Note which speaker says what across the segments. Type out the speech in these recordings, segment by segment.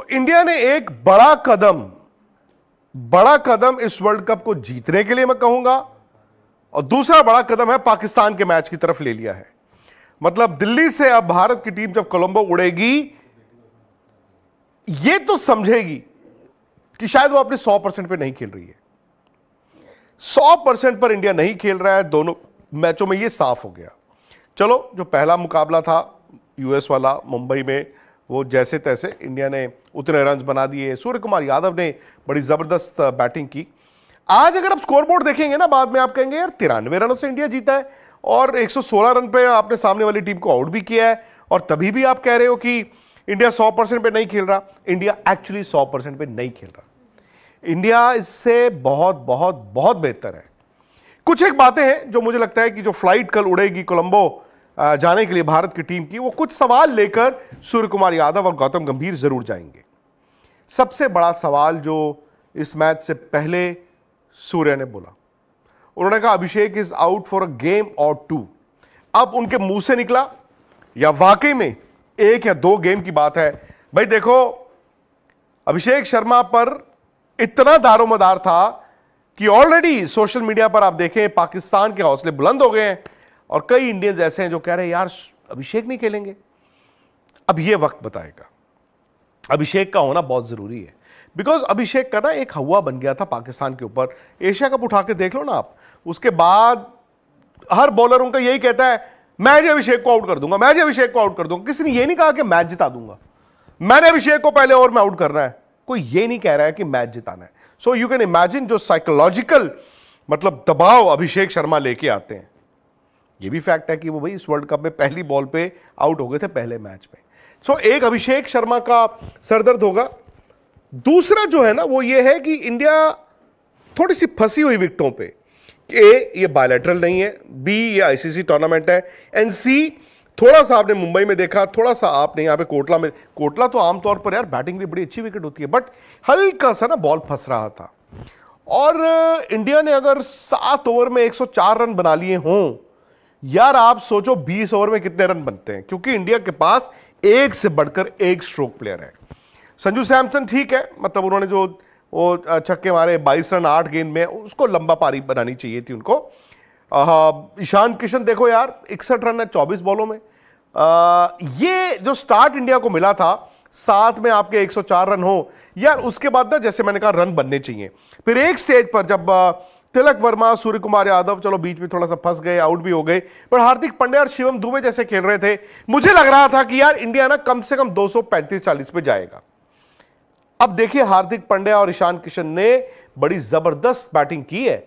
Speaker 1: India ने एक बड़ा कदम इस वर्ल्ड कप को जीतने के लिए मैं कहूंगा, और दूसरा बड़ा कदम है पाकिस्तान के मैच की तरफ ले लिया है। मतलब दिल्ली से अब भारत की टीम जब कोलंबो उड़ेगी, यह तो समझेगी कि शायद वो अपने 100% पे नहीं खेल रही है। 100% पर इंडिया नहीं खेल रहा है दोनों मैचों में, यह साफ हो गया। चलो, जो पहला मुकाबला था यूएस वाला मुंबई में, वो जैसे तैसे इंडिया ने उतने रन बना दिए। सूर्य कुमार यादव ने बड़ी जबरदस्त बैटिंग की। आज अगर आप स्कोरबोर्ड देखेंगे ना, बाद में आप कहेंगे यार 93 रनों से इंडिया जीता है और 116 रन पे आपने सामने वाली टीम को आउट भी किया है, और तभी भी आप कह रहे हो कि इंडिया 100% पे नहीं खेल रहा। इंडिया एक्चुअली 100% पे नहीं खेल रहा। इंडिया इससे बहुत बहुत बहुत बेहतर है। कुछ एक बातें हैं जो मुझे लगता है कि जो फ्लाइट कल उड़ेगी कोलंबो जाने के लिए भारत की टीम की, वो कुछ सवाल लेकर सूर्य कुमार यादव और गौतम गंभीर जरूर जाएंगे। सबसे बड़ा सवाल जो इस मैच से पहले सूर्य ने बोला, उन्होंने कहा Abhishek is out for a game और 2। अब उनके मुंह से निकला या वाकई में 1 या 2 गेम की बात है? भाई देखो, अभिषेक शर्मा पर इतना दारोमदार था कि ऑलरेडी सोशल मीडिया पर आप देखें पाकिस्तान के हौसले बुलंद हो गए हैं, और कई इंडियंस ऐसे हैं जो कह रहे हैं यार अभिषेक नहीं खेलेंगे। अब यह वक्त बताएगा। अभिषेक का होना बहुत जरूरी है, बिकॉज अभिषेक का ना एक हवा बन गया था पाकिस्तान के ऊपर। एशिया कप उठा के देख लो ना आप, उसके बाद हर बॉलर उनका यही कहता है मैं जी अभिषेक को आउट कर दूंगा, मैं जी अभिषेक को आउट कर दूंगा। किसी ने यह नहीं कहा कि मैच जिता दूंगा, मैंने अभिषेक को पहले ओवर में आउट करना है। कोई ये नहीं कह रहा है कि मैच जिताना है। सो यू कैन इमेजिन जो साइकोलॉजिकल मतलब दबाव अभिषेक शर्मा लेके आते हैं। ये भी फैक्ट है कि वो भाई इस वर्ल्ड कप में पहली बॉल पे आउट हो गए थे पहले मैच में। सो एक अभिषेक शर्मा का सरदर्द होगा। दूसरा जो है ना वो ये है कि इंडिया थोड़ी सी फंसी हुई विकेटों पे। ए, ये बायलैटरल नहीं है, बी, ये आईसीसी टूर्नामेंट है, एंड सी, थोड़ा सा आपने मुंबई में देखा, थोड़ा सा आपने यहां पे कोटला में, कोटला तो आमतौर पर यार बैटिंग की बड़ी अच्छी विकेट होती है, बट हल्का सा ना बॉल फंस रहा था। और इंडिया ने अगर 7 ओवर में 104 रन बना लिए हों, यार आप सोचो 20 ओवर में कितने रन बनते हैं, क्योंकि इंडिया के पास एक से बढ़कर एक स्ट्रोक प्लेयर है। संजू सैमसन ठीक है, मतलब उन्होंने जो वो छक्के मारे 22 रन 8 गेंद में, उसको लंबा पारी बनानी चाहिए थी उनको। ईशान किशन देखो यार 61 रन है 24 बॉलों में। ये जो स्टार्ट इंडिया को मिला था, 7 में आपके 104 रन हो यार, उसके बाद ना जैसे मैंने कहा रन बनने चाहिए। फिर एक स्टेज पर जब तिलक वर्मा, सूर्य कुमार यादव चलो बीच में थोड़ा सा फंस गए, आउट भी हो गए, पर हार्दिक पांड्या और शिवम दुबे जैसे खेल रहे थे, मुझे लग रहा था कि यार इंडिया ना कम से कम 235-40 पे जाएगा। अब देखिए हार्दिक पांड्या और ईशान किशन ने बड़ी जबरदस्त बैटिंग की है।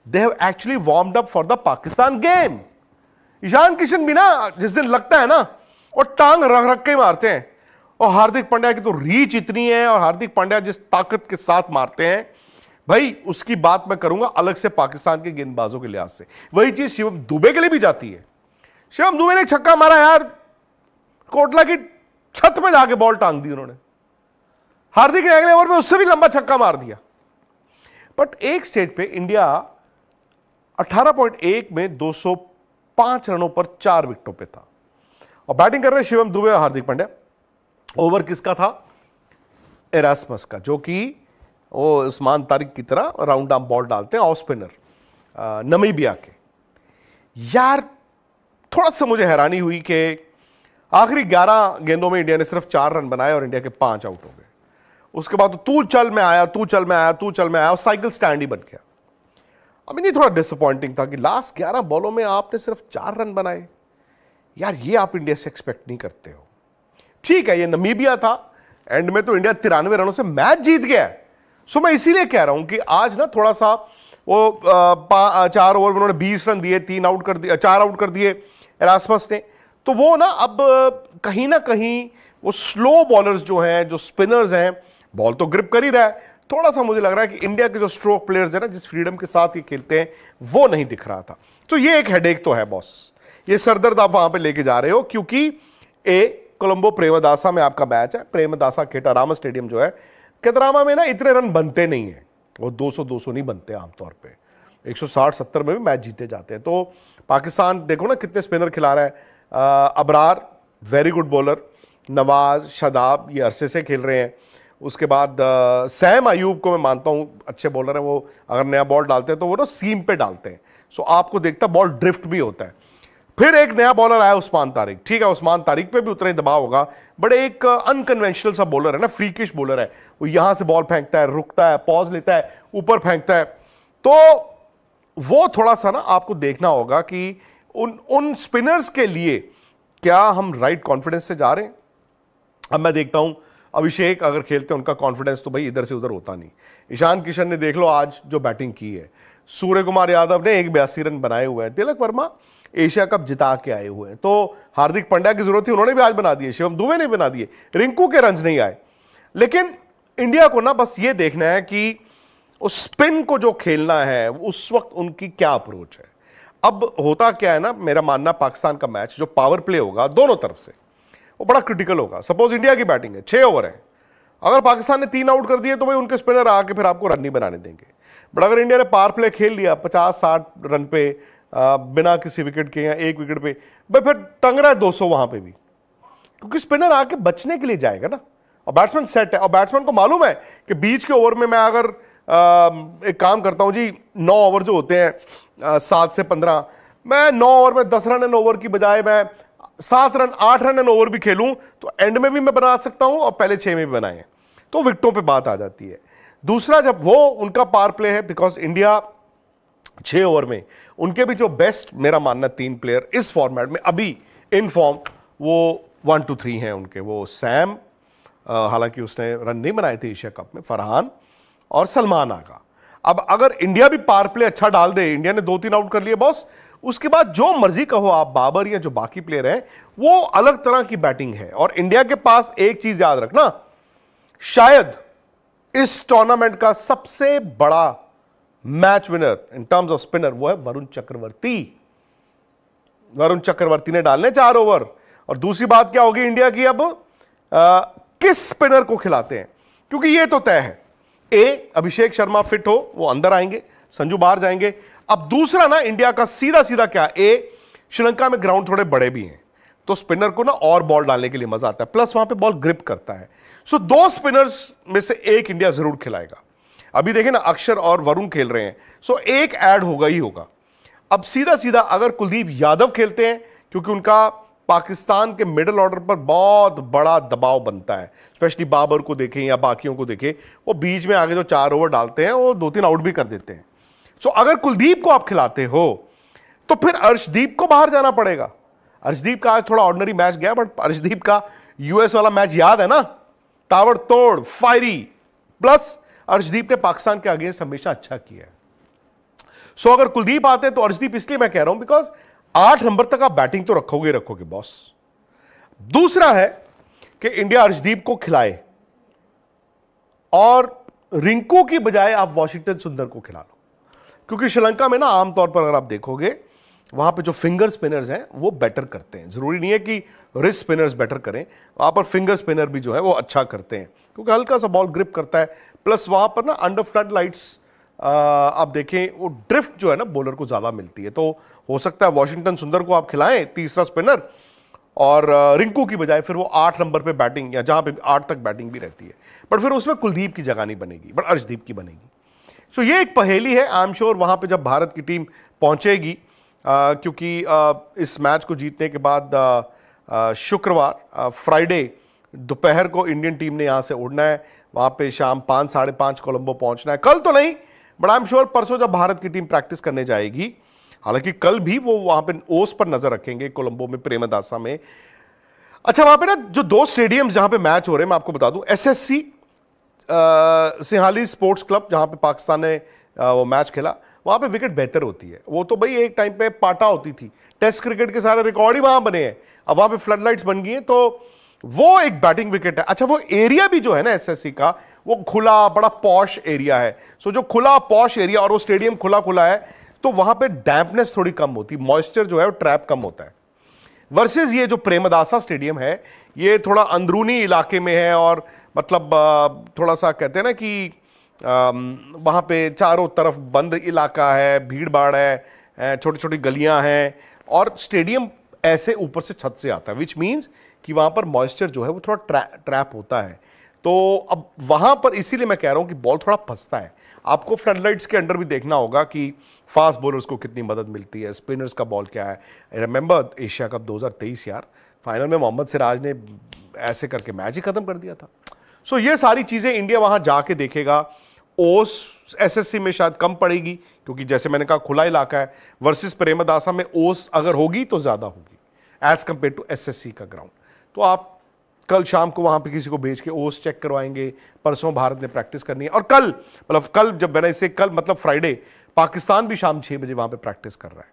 Speaker 1: They have actually warmed up for the Pakistan game. Ishan Kishan भी ना जिस दिन लगता है ना, और टांग रख रख के मारते हैं, और हार्दिक पांड्या की तो रीच इतनी है, और हार्दिक पांड्या जिस ताकत के साथ मारते हैं भाई, उसकी बात मैं करूंगा अलग से पाकिस्तान के गेंदबाजों के लिहाज से। वही चीज शिवम दुबे के लिए भी जाती है। शिवम दुबे ने एक छक्का मारा यार, कोटला की छत में जाके बॉल टांग दी उन्होंने। हार्दिक ने अगले ओवर में उससे भी लंबा छक्का मार दिया। बट एक स्टेज पे इंडिया 18.1 में 205 रनों पर 4 विकेटों पे था, और बैटिंग कर रहे शिवम दुबे और हार्दिक पांड्या। ओवर किसका था? एरास्मस का, जो कि वो उस्मान तारिक की तरह राउंड आर्म बॉल डालते हैं, ऑफ स्पिनर नमीबिया के। यार थोड़ा सा मुझे हैरानी हुई कि आखिरी 11 गेंदों में इंडिया ने सिर्फ 4 रन बनाए और इंडिया के 5 आउट हो गए। उसके बाद तू चल में आया, तू चल में आया, तू चल में आया, और साइकिल स्टैंड ही बन गया। अब ये थोड़ा डिसअपॉइंटिंग था कि लास्ट 11 बॉलों में आपने सिर्फ 4 रन बनाए। यार ये आप इंडिया से एक्सपेक्ट नहीं करते हो। ठीक है, ये नमीबिया था, एंड में तो इंडिया 93 रनों से मैच जीत गया। सो मैं इसीलिए कह रहा हूं कि आज ना थोड़ा सा वो 4 ओवर में उन्होंने 20 रन दिए, 3 आउट कर दिए, 4 आउट कर दिए एरास्मस ने। तो वो ना अब कहीं ना कहीं वो स्लो बॉलर्स जो हैं, जो स्पिनर्स हैं, बॉल तो ग्रिप कर ही रहा है, थोड़ा सा मुझे लग रहा है कि इंडिया के जो स्ट्रोक प्लेयर्स हैं ना, जिस फ्रीडम के साथ ये खेलते हैं, वो नहीं दिख रहा था। तो ये एक हेडेक तो है बॉस, ये सरदर्द आप वहां पे लेके जा रहे हो, क्योंकि कोलंबो प्रेमदासा में आपका मैच है। प्रेमदासा खेटारामा स्टेडियम जो है, खेतरामा में ना इतने रन बनते नहीं है, वो 200-200 नहीं बनते आमतौर पे, 160-70 में भी मैच जीते जाते हैं। तो पाकिस्तान देखो ना कितने स्पिनर खिला रहा है। Abrar very good bowler, Nawaz, Shadab ये अरसे से खेल रहे हैं। उसके बाद सैम अयूब को मैं मानता हूं अच्छे बॉलर हैं, वो अगर नया बॉल डालते हैं तो वो ना सीम पे डालते हैं, सो आपको देखता बॉल ड्रिफ्ट भी होता है। फिर एक नया बॉलर आया उस्मान तारिक, ठीक है उस्मान तारिक पे भी उतना ही दबाव होगा, बट एक अनकन्वेंशनल सा बॉलर है ना, फ्रीकिश बॉलर है, वो यहां से बॉल फेंकता है, रुकता है, पॉज लेता है, ऊपर फेंकता है, तो वो थोड़ा सा ना आपको देखना होगा कि उन स्पिनर्स के लिए क्या हम राइट कॉन्फिडेंस से जा रहे हैं। अब मैं देखता हूं अभिषेक अगर खेलते हैं, उनका कॉन्फिडेंस तो भाई इधर से उधर होता नहीं। ईशान किशन ने देख लो आज जो बैटिंग की है, सूर्य कुमार यादव ने 182 रन बनाए हुए हैं, तिलक वर्मा एशिया कप जिता के आए हुए हैं, तो हार्दिक पांड्या की जरूरत थी, उन्होंने भी आज बना दिए, शिवम दुबे ने बना दिए, रिंकू के रन नहीं आए। लेकिन इंडिया को ना बस ये देखना है कि उस स्पिन को जो खेलना है उस वक्त उनकी क्या अप्रोच है। अब होता क्या है ना, मेरा मानना पाकिस्तान का मैच जो पावर प्ले होगा दोनों तरफ से वो बड़ा क्रिटिकल होगा। सपोज इंडिया की बैटिंग है, 6 ओवर है, अगर पाकिस्तान ने 3 आउट कर दिए तो भाई उनके स्पिनर आके फिर आपको रन नहीं बनाने देंगे। बट अगर इंडिया ने पावर प्ले खेल लिया 50-60 रन पे बिना किसी विकेट के या एक विकेट पे, भाई फिर टंग रहा है 200 वहां पे भी, क्योंकि स्पिनर आके बचने के लिए जाएगा ना, और बैट्समैन सेट है, और बैट्समैन को मालूम है कि बीच के ओवर में मैं अगर एक काम करता हूं जी, 9 ओवर जो होते हैं 7 से 15, मैं 9 ओवर में 10 रन एन ओवर की बजाय मैं 7 रन 8 रन एन ओवर भी खेलूं तो एंड में भी मैं बना सकता हूं और पहले 6 में भी बनाए, तो विकेटों पे बात आ जाती है। दूसरा, जब वो उनका पावर प्ले है, बिकॉज इंडिया 6 ओवर में उनके भी जो बेस्ट मेरा मानना 3 प्लेयर इस फॉर्मेट में अभी इन फॉर्म वो 1 2 3 हैं उनके, वो सैम, हालांकि उसने रन नहीं बनाए थे एशिया कप में, फरहान और सलमान आगा। अब अगर इंडिया भी पावर प्ले अच्छा डाल दे, इंडिया ने 2-3 आउट कर लिए बॉस, उसके बाद जो मर्जी कहो आप, बाबर या जो बाकी प्लेयर हैं, वो अलग तरह की बैटिंग है। और इंडिया के पास एक चीज याद रखना, शायद इस टूर्नामेंट का सबसे बड़ा match winner in terms off spinner वो है वरुण चक्रवर्ती। वरुण चक्रवर्ती ने डालने 4 ओवर। और दूसरी बात क्या होगी इंडिया की, अब किस स्पिनर को खिलाते हैं, क्योंकि ये तो तय है, ए अभिषेक शर्मा फिट हो वो अंदर आएंगे, संजू बाहर जाएंगे। अब दूसरा ना इंडिया का सीधा सीधा क्या, ए श्रीलंका में ग्राउंड थोड़े बड़े भी हैं, तो स्पिनर को ना और बॉल डालने के लिए मजा आता है, प्लस वहां पे बॉल ग्रिप करता है। सो 2 स्पिनर्स में से एक इंडिया जरूर खिलाएगा। अभी देखें ना, अक्षर और वरुण खेल रहे हैं, सो एक ऐड होगा ही होगा। अब सीधा सीधा अगर कुलदीप यादव खेलते हैं, क्योंकि उनका पाकिस्तान के मिडिल ऑर्डर पर बहुत बड़ा दबाव बनता है, स्पेशली बाबर को देखें या बाकियों को देखें, वो बीच में आगे जो 4 ओवर डालते हैं वो 2-3 आउट भी कर देते हैं। सो अगर कुलदीप को आप खिलाते हो तो फिर अर्शदीप को बाहर जाना पड़ेगा। अर्शदीप का आज थोड़ा ऑर्डिनरी मैच गया, बट अर्शदीप का यूएस वाला मैच याद है ना, ताबड़तोड़ फायरी, प्लस अर्शदीप ने पाकिस्तान के अगेंस्ट हमेशा अच्छा किया है। सो अगर कुलदीप आते हैं तो अर्शदीप, इसलिए मैं कह रहा हूं बिकॉज 8 नंबर तक आप बैटिंग तो रखोगे बॉस। दूसरा है कि इंडिया अर्शदीप को खिलाए और रिंकू की बजाय आप वॉशिंगटन सुंदर को खिला लो, क्योंकि श्रीलंका में ना आमतौर पर अगर आप देखोगे वहां पे जो फिंगर स्पिनर्स हैं वो बेटर करते हैं। जरूरी नहीं है कि रिस्ट स्पिनर्स बेटर करें, वहां पर फिंगर स्पिनर भी जो है वो अच्छा करते हैं, क्योंकि हल्का सा बॉल ग्रिप करता है, प्लस वहां पर ना अंडर फ्लड लाइट्स आप देखें वो ड्रिफ्ट जो है ना बॉलर को ज्यादा मिलती है। तो हो सकता है वॉशिंगटन सुंदर को आप खिलाएं तीसरा स्पिनर, और रिंकू की बजाय फिर वो 8 नंबर पे बैटिंग, या जहां पे 8 तक बैटिंग भी रहती है, बट फिर उसमें कुलदीप की जगह नहीं बनेगी, बट अर्शदीप की बनेगी। सो ये एक पहेली है। आई एम श्योर वहां पे जब भारत की टीम पहुंचेगी, क्योंकि इस मैच को जीतने के बाद शुक्रवार फ्राइडे दोपहर को इंडियन टीम ने यहां से उड़ना है, वहां पे शाम 5 साढ़े 5 कोलंबो पहुंचना है। कल तो नहीं, बट आई एम श्योर परसों जब भारत की टीम प्रैक्टिस करने जाएगी, हालांकि कल भी वो वहां पे ओस पर नजर रखेंगे कोलंबो में, प्रेमदासा में। अच्छा, वहां पे ना जो 2 स्टेडियम जहां पे मैच हो रहे हैं मैं आपको बता दूं, एसएससी सिंहाली स्पोर्ट्स क्लब जहां पे पाकिस्तान ने वो मैच खेला, वहां पे विकेट बेहतर होती है। वो तो भाई एक टाइम पे पाटा होती थी, टेस्ट क्रिकेट के सारे रिकॉर्ड ही वहां बने हैं, अब वहां पे फ्लड लाइट्स बन गई हैं, तो वो एक बैटिंग विकेट है। अच्छा, वो एरिया भी जो है ना एसएससी का, वो खुला बड़ा पॉश एरिया है। सो जो खुला पॉश एरिया और वो स्टेडियम खुला खुला है, तो वहां पे डैम्पनेस थोड़ी कम होती, मॉइस्चर जो है वो ट्रैप कम होता है, वर्सेस ये जो प्रेमदासा स्टेडियम है ये थोड़ा अंदरूनी इलाके में है, और मतलब थोड़ा सा कहते हैं ना कि वहां पे चारों तरफ बंद इलाका है, भीड़ भाड़ है, छोटी छोटी गलियां हैं, और स्टेडियम ऐसे ऊपर से छत से आता है, विच मीन्स कि वहां पर मॉइस्चर जो है वो थोड़ा ट्रैप होता है। तो अब वहां पर इसीलिए मैं कह रहा हूं कि बॉल थोड़ा फंसता है। आपको फ्लडलाइट्स के अंडर भी देखना होगा कि फास्ट बॉलर्स को कितनी मदद मिलती है, स्पिनर्स का बॉल क्या है। रिमेंबर एशिया कप 2023 यार, फाइनल में मोहम्मद सिराज ने ऐसे करके मैच ही खत्म कर दिया था। सो ये सारी चीजें इंडिया वहां जाके देखेगा। ओस एसएससी में शायद कम पड़ेगी, क्योंकि जैसे मैंने कहा खुला इलाका है, वर्सेस प्रेमदासा में ओस अगर होगी तो ज्यादा होगी एज कंपेयर टू एसएससी का ग्राउंड। तो आप कल शाम को वहां पे किसी को भेज के ओस चेक करवाएंगे, परसों भारत ने प्रैक्टिस करनी है, और कल जब मैंने इसे कल मतलब फ्राइडे, पाकिस्तान भी शाम 6 बजे वहां पे प्रैक्टिस कर रहा है।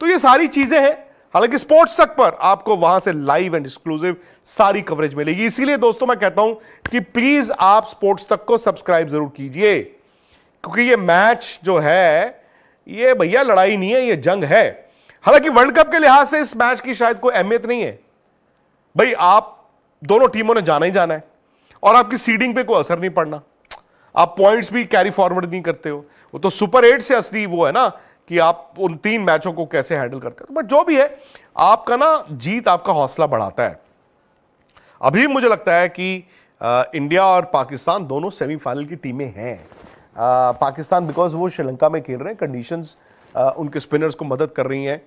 Speaker 1: तो ये सारी चीजें हैं। हालांकि स्पोर्ट्स तक पर आपको वहां से लाइव एंड एक्सक्लूसिव सारी कवरेज मिलेगी। इसीलिए दोस्तों मैं कहता हूं कि प्लीज आप स्पोर्ट्स तक को सब्सक्राइब जरूर कीजिए, क्योंकि ये मैच जो है ये भैया लड़ाई नहीं है, ये जंग है। हालांकि वर्ल्ड कप के लिहाज से इस मैच की शायद कोई अहमियत नहीं है भाई, आप दोनों टीमों ने जाना ही जाना है और आपकी सीडिंग पे कोई असर नहीं पड़ना, आप पॉइंट्स भी कैरी फॉरवर्ड नहीं करते हो। वो तो सुपर 8 से असली वो है ना कि आप उन 3 मैचों को कैसे हैंडल करते हो। बट जो भी है, आपका ना जीत आपका हौसला बढ़ाता है। अभी मुझे लगता है कि इंडिया और पाकिस्तान दोनों सेमीफाइनल की टीमें हैं। पाकिस्तान बिकॉज वो श्रीलंका में खेल रहे हैं, कंडीशंस उनके स्पिनर्स को मदद कर रही हैं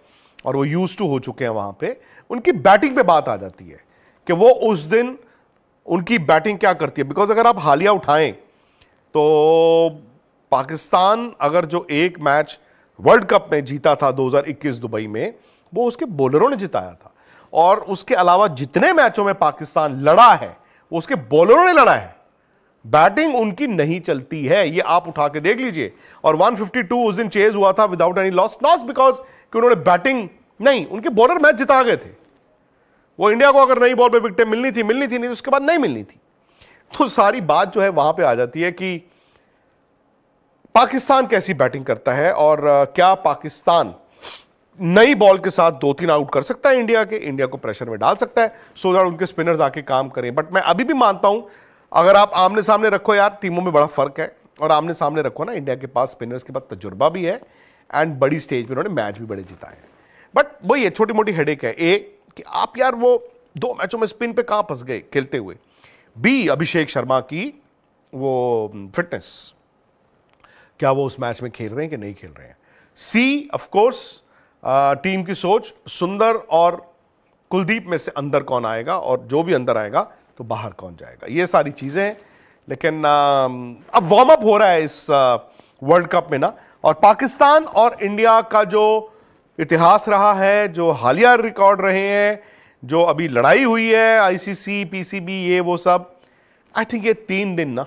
Speaker 1: और वो यूज टू हो चुके हैं वहां पे। उनकी बैटिंग पे बात आ जाती है कि वो उस दिन उनकी बैटिंग क्या करती है। बिकॉज अगर आप हालिया उठाएं तो पाकिस्तान अगर जो एक मैच वर्ल्ड कप में जीता था 2021 दुबई में, वो उसके बॉलरों ने जिताया था, और उसके अलावा जितने मैचों में पाकिस्तान लड़ा है वो उसके बॉलरों ने लड़ा है। बैटिंग उनकी नहीं चलती है, ये आप उठा के देख लीजिए। और 152 उस दिन चेज हुआ था without any loss, not because कि उन्होंने बैटिंग नहीं, उनके बॉलर मैच जिता गए थे। वो इंडिया को अगर नई बॉल पे विकेट मिलनी थी नहीं, उसके बाद नहीं मिलनी थी। तो सारी बात जो है वहां पे आ जाती है कि पाकिस्तान कैसी बैटिंग करता है और क्या पाकिस्तान नई बॉल के साथ 2-3 आउट कर सकता है इंडिया को प्रेशर में डाल सकता है, सो दैट उनके स्पिनर्स आके काम करें। बट मैं अभी भी मानता हूं, अगर आप आमने सामने रखो यार, टीमों में बड़ा फर्क है, और आमने सामने रखो ना, इंडिया के पास स्पिनर्स के पास तजुर्बा भी है एंड बड़ी स्टेज पे उन्होंने मैच भी बड़े जिताए हैं। बट वही है, छोटी मोटी हेडेक है। ए कि आप यार वो 2 मैचों में स्पिन पे कहां फंस गए खेलते हुए। बी अभिषेक शर्मा की वो फिटनेस, क्या वो उस मैच में खेल रहे हैं कि नहीं खेल रहे हैं। सी ऑफ कोर्स टीम की सोच, सुंदर और कुलदीप में से अंदर कौन आएगा, और जो भी अंदर आएगा तो बाहर कौन जाएगा, ये सारी चीजें हैं। लेकिन अब वार्म अप हो रहा है इस वर्ल्ड कप में ना, और पाकिस्तान और इंडिया का जो इतिहास रहा है, जो हालिया रिकॉर्ड रहे हैं, जो अभी लड़ाई हुई है आईसीसी पीसीबी ये वो सब, आई थिंक ये 3 दिन ना